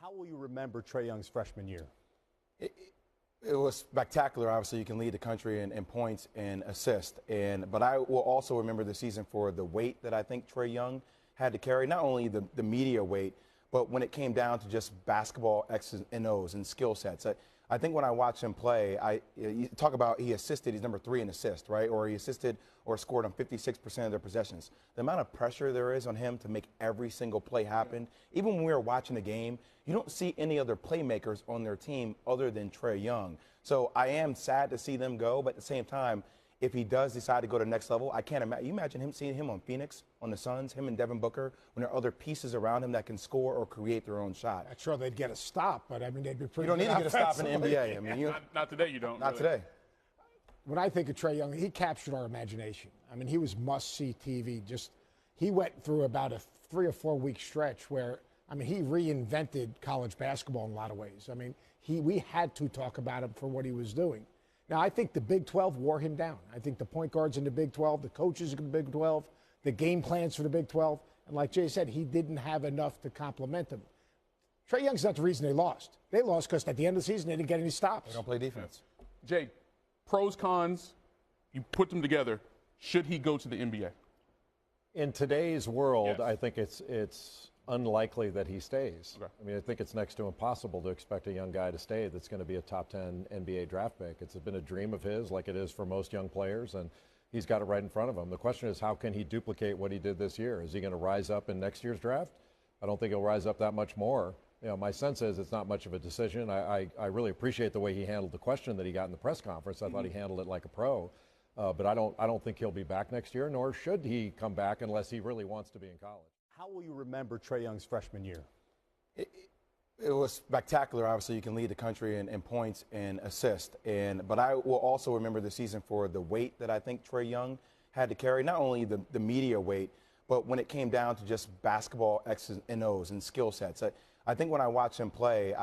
How will you remember Trae Young's freshman year? It, it was spectacular. Obviously, you can lead the country in points and assists. But I will also remember the season for the weight that I think Trae Young had to carry, not only the media weight, but when it came down to just basketball X's and O's and skill sets. I think when I watch him play, you talk about he assisted, he's number 3 in assist, right? Or he assisted or scored on 56% of their possessions. The amount of pressure there is on him to make every single play happen, even when we were watching the game, you don't see any other playmakers on their team other than Trae Young. So I am sad to see them go, but at the same time, if he does decide to go to the next level, I can't imagine. You imagine him seeing him on Phoenix, on the Suns, him and Devin Booker, when there are other pieces around him that can score or create their own shot. Not sure they'd get a stop, but I mean, they'd be pretty. You don't need to get a stop in the NBA. I mean, not today. You don't. Not really. today. When I think of Trae Young, he captured our imagination. I mean, he was must-see TV. He went through about a 3 or 4 week stretch where, I mean, he reinvented college basketball in a lot of ways. I mean, we had to talk about him for what he was doing. Now, I think the Big 12 wore him down. I think the point guards in the Big 12, the coaches in the Big 12, the game plans for the Big 12, and like Jay said, he didn't have enough to complement them. Trae Young's not the reason they lost. They lost because at the end of the season, they didn't get any stops. They don't play defense. Jay, pros, cons, you put them together. Should he go to the NBA? In today's world, Yes. I think it's unlikely that he stays. Okay. I mean, I think it's next to impossible to expect a young guy to stay that's going to be a top 10 NBA draft pick. It's been a dream of his, like it is for most young players, and he's got it right in front of him. The question is, how can he duplicate what he did this year? Is he going to rise up in next year's draft? I don't think he'll rise up that much more. You know, my sense is it's not much of a decision. I really appreciate the way he handled the question that he got in the press conference. I thought he handled it like a pro. But I don't think he'll be back next year, nor should he come back unless he really wants to be in college. How will you remember Trae Young's freshman year? It was spectacular. Obviously, you can lead the country in points and assists. But I will also remember the season for the weight that I think Trae Young had to carry, not only the media weight, but when it came down to just basketball X's and O's and skill sets. I think when I watch him play,